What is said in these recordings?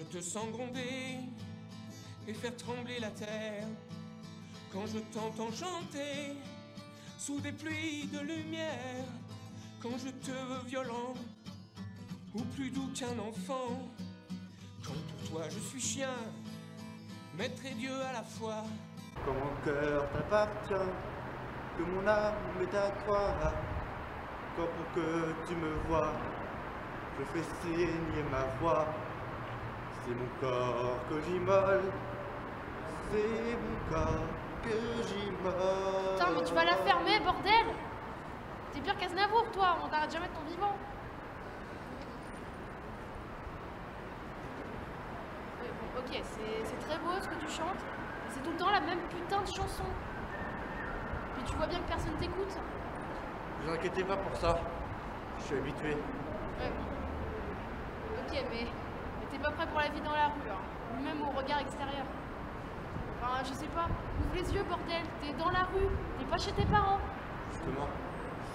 je te sens gronder et faire trembler la terre, quand je t'entends chanter sous des pluies de lumière, quand je te veux violent ou plus doux qu'un enfant, quand pour toi je suis chien, maître et Dieu à la fois. Quand mon cœur t'appartient, que mon âme est à toi, quand pour que tu me vois, je fais signer ma voix. C'est mon corps que j'immole, c'est mon corps que j'immole. Putain, mais tu vas la fermer, bordel! T'es pire qu'Aznavour, toi, on t'arrête jamais de ton vivant. Ouais, bon, ok, c'est très beau ce que tu chantes, mais c'est tout le temps la même putain de chanson. Puis tu vois bien que personne t'écoute. Ne vous inquiétez pas pour ça, je suis habitué. Ouais, bon. Ok, mais t'es pas prêt pour la vie dans la rue, hein, ou même au regard extérieur. Enfin, je sais pas, ouvre les yeux, bordel, t'es dans la rue, t'es pas chez tes parents. Justement,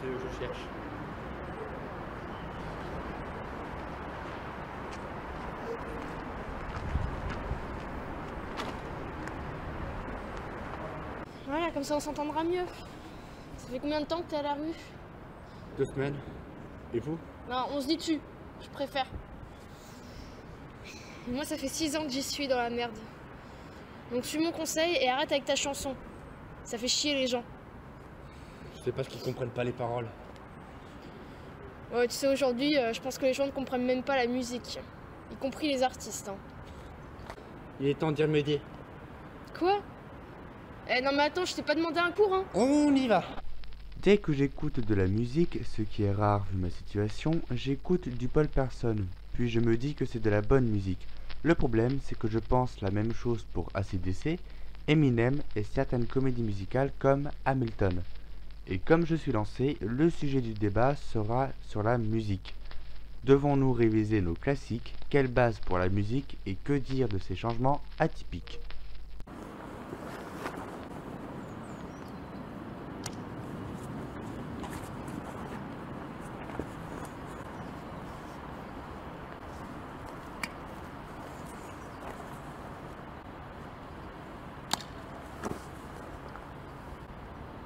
c'est eux que je cherche. Voilà, comme ça on s'entendra mieux. Ça fait combien de temps que t'es à la rue? 2 semaines. Et vous? Non, on se dit tu, je préfère. Moi, ça fait 6 ans que j'y suis dans la merde. Donc suis mon conseil et arrête avec ta chanson. Ça fait chier les gens. Je sais pas ce qu'ils comprennent pas les paroles. Ouais, tu sais, aujourd'hui, je pense que les gens ne comprennent même pas la musique. Y compris les artistes. Hein. Il est temps d'y remédier. Quoi? Eh non mais attends, je t'ai pas demandé un cours, hein. On y va. Dès que j'écoute de la musique, ce qui est rare vu ma situation, j'écoute du Paul Person, puis je me dis que c'est de la bonne musique. Le problème, c'est que je pense la même chose pour AC/DC, Eminem et certaines comédies musicales comme Hamilton. Et comme je suis lancé, le sujet du débat sera sur la musique. Devons-nous réviser nos classiques? Quelle base pour la musique? Et que dire de ces changements atypiques?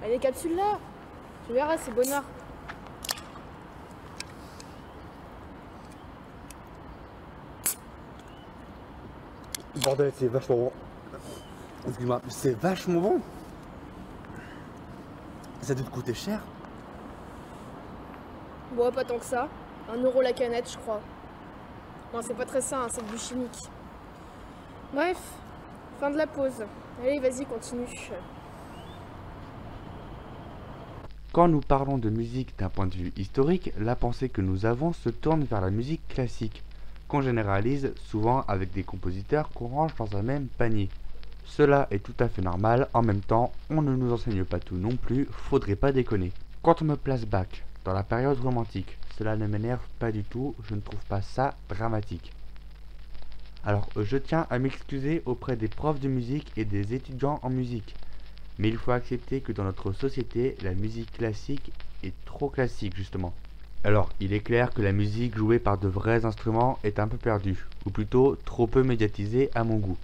Bah, les capsules là, tu verras, c'est bonheur. Bordel, c'est vachement bon. Excuse-moi, c'est vachement bon. Ça doit te coûter cher. Bon, pas tant que ça. 1 € la canette, je crois. Non, c'est pas très sain, hein, c'est du chimique. Bref, fin de la pause. Allez, vas-y, continue. Quand nous parlons de musique d'un point de vue historique, la pensée que nous avons se tourne vers la musique classique, qu'on généralise souvent avec des compositeurs qu'on range dans un même panier. Cela est tout à fait normal, en même temps, on ne nous enseigne pas tout non plus, faudrait pas déconner. Quand on me place Bach dans la période romantique, cela ne m'énerve pas du tout, je ne trouve pas ça dramatique. Alors je tiens à m'excuser auprès des profs de musique et des étudiants en musique. Mais il faut accepter que dans notre société, la musique classique est trop classique justement. Alors, il est clair que la musique jouée par de vrais instruments est un peu perdue, ou plutôt trop peu médiatisée à mon goût.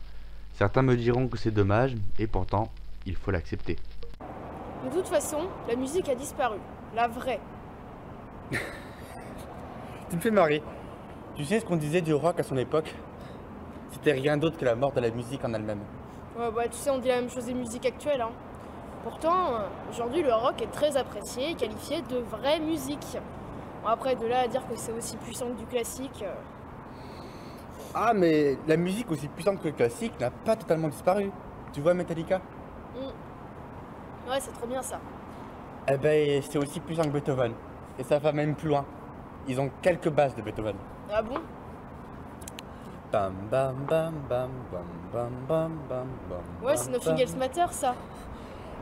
Certains me diront que c'est dommage, et pourtant, il faut l'accepter. De toute façon, la musique a disparu. La vraie. Tu me fais marrer. Tu sais ce qu'on disait du rock à son époque? C'était rien d'autre que la mort de la musique en elle-même. Ouais, bah, tu sais, on dit la même chose des musiques actuelles. Hein. Pourtant, aujourd'hui, le rock est très apprécié et qualifié de vraie musique. Bon, après, de là à dire que c'est aussi puissant que du classique... Ah, mais la musique aussi puissante que le classique n'a pas totalement disparu. Tu vois Metallica? Ouais, c'est trop bien ça. Eh ben, c'est aussi puissant que Beethoven. Et ça va même plus loin. Ils ont quelques bases de Beethoven. Ah bon? Bam bam bam bam bam bam bam bam bam. Ouais, c'est Nothing Else Matter, ça.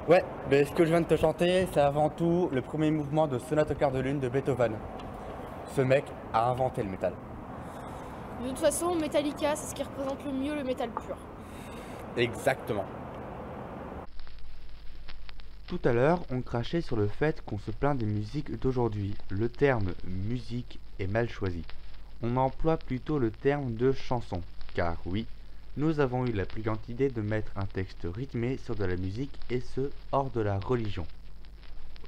Ouais, mais ce que je viens de te chanter, c'est avant tout le premier mouvement de Sonate au quart de lune de Beethoven. Ce mec a inventé le métal. De toute façon, Metallica, c'est ce qui représente le mieux le métal pur. Exactement. Tout à l'heure, on crachait sur le fait qu'on se plaint des musiques d'aujourd'hui. Le terme musique est mal choisi. On emploie plutôt le terme de chanson. car oui, nous avons eu la brillante idée de mettre un texte rythmé sur de la musique et ce, hors de la religion.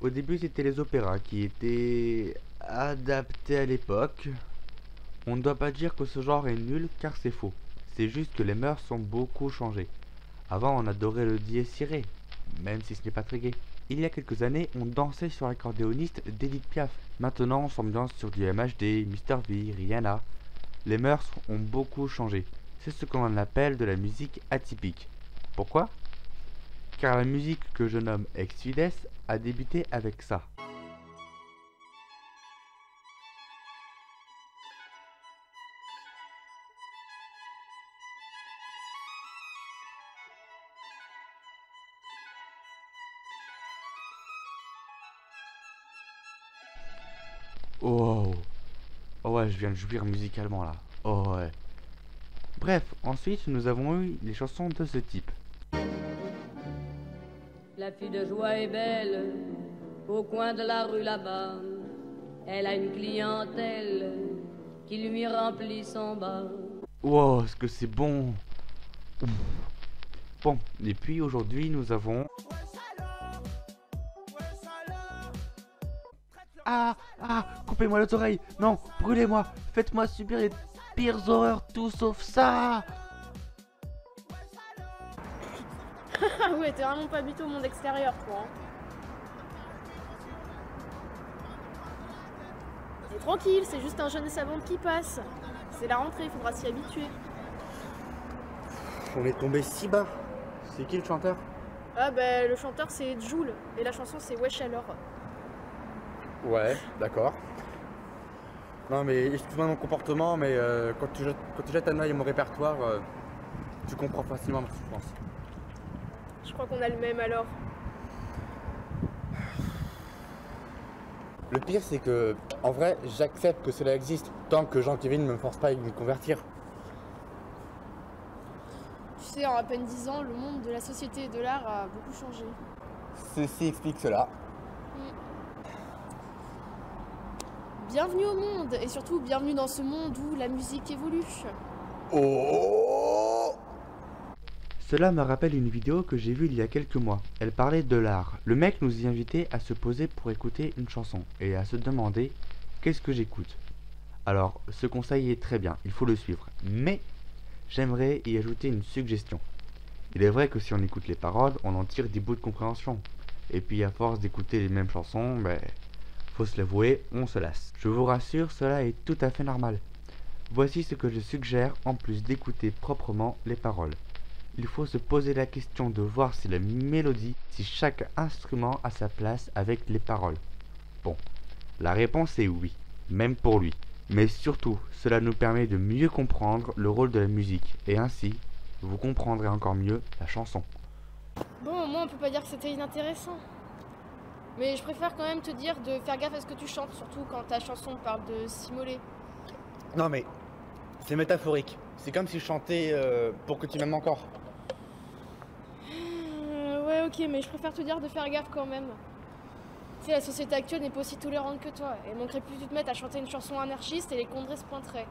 Au début, c'était les opéras qui étaient adaptés à l'époque. On ne doit pas dire que ce genre est nul car c'est faux. C'est juste que les mœurs sont beaucoup changées. Avant, on adorait le dies irae, même si ce n'est pas très gai. Il y a quelques années, on dansait sur l'accordéoniste d'Edith Piaf. Maintenant, on s'ambiance sur du MHD, Mr V, Rihanna. Les mœurs ont beaucoup changé. C'est ce qu'on appelle de la musique atypique. Pourquoi? Car la musique que je nomme ex-Fides a débuté avec ça. Oh, oh ouais, je viens de jouir musicalement là. Oh ouais. Bref, ensuite nous avons eu les chansons de ce type. La fille de joie est belle, au coin de la rue là-bas. Elle a une clientèle qui lui remplit son bar. Wow, est-ce que c'est bon. Ouf. Bon, et puis aujourd'hui nous avons... Ah, coupez-moi les oreilles. Non, brûlez-moi. Faites-moi subir les pires horreurs, tout sauf ça. Ah ouais, t'es vraiment pas habitué au monde extérieur, toi. Hein. Et tranquille, c'est juste un jeune et savant qui passe. C'est la rentrée, il faudra s'y habituer. On est tombé si bas. C'est qui le chanteur? Ah bah le chanteur c'est Jul et la chanson c'est Wesh alors. Ouais, d'accord. Non mais excuse-moi mon comportement, mais quand tu jettes un œil à mon répertoire, tu comprends facilement ma souffrance. Je crois qu'on a le même alors. Le pire c'est que, en vrai, j'accepte que cela existe, tant que Jean-Kevin ne me force pas à me convertir. Tu sais, en à peine 10 ans, le monde de la société et de l'art a beaucoup changé. Ceci explique cela. Bienvenue au monde, et surtout bienvenue dans ce monde où la musique évolue. Oh! Cela me rappelle une vidéo que j'ai vue il y a quelques mois. Elle parlait de l'art. Le mec nous y invitait à se poser pour écouter une chanson et à se demander qu'est-ce que j'écoute. Alors, ce conseil est très bien, il faut le suivre. Mais j'aimerais y ajouter une suggestion. Il est vrai que si on écoute les paroles, on en tire des bouts de compréhension. Et puis à force d'écouter les mêmes chansons, faut se l'avouer, on se lasse. Je vous rassure, cela est tout à fait normal. Voici ce que je suggère en plus d'écouter proprement les paroles. Il faut se poser la question de voir si la mélodie, si chaque instrument a sa place avec les paroles. Bon, la réponse est oui, même pour lui. Mais surtout, cela nous permet de mieux comprendre le rôle de la musique et ainsi, vous comprendrez encore mieux la chanson. Bon, moi on peut pas dire que c'était inintéressant. Mais je préfère quand même te dire de faire gaffe à ce que tu chantes, surtout quand ta chanson parle de s'immoler. Non mais, c'est métaphorique. C'est comme si je chantais pour que tu m'aimes encore. Ouais, ok, mais je préfère te dire de faire gaffe quand même. Tu sais, la société actuelle n'est pas aussi tolérante que toi. Et manquerait plus que tu te mettes à chanter une chanson anarchiste et les condés se pointeraient.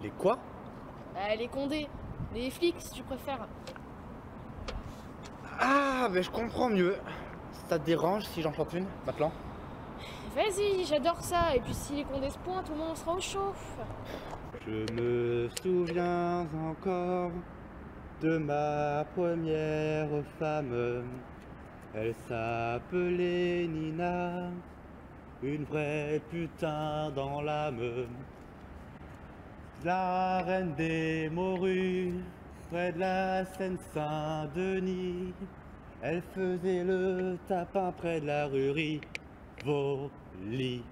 Les quoi? Les condés, les flics si tu préfères. Ah, mais je comprends mieux. Ça te dérange si j'en chante une, maintenant? Vas-y, j'adore ça. Et puis si les condés se pointent, au moins on sera au chaud. Je me souviens encore de ma première femme. Elle s'appelait Nina, une vraie putain dans l'âme. La reine des morues, près de la Seine-Saint-Denis. Elle faisait le tapin près de la rue Rivoli.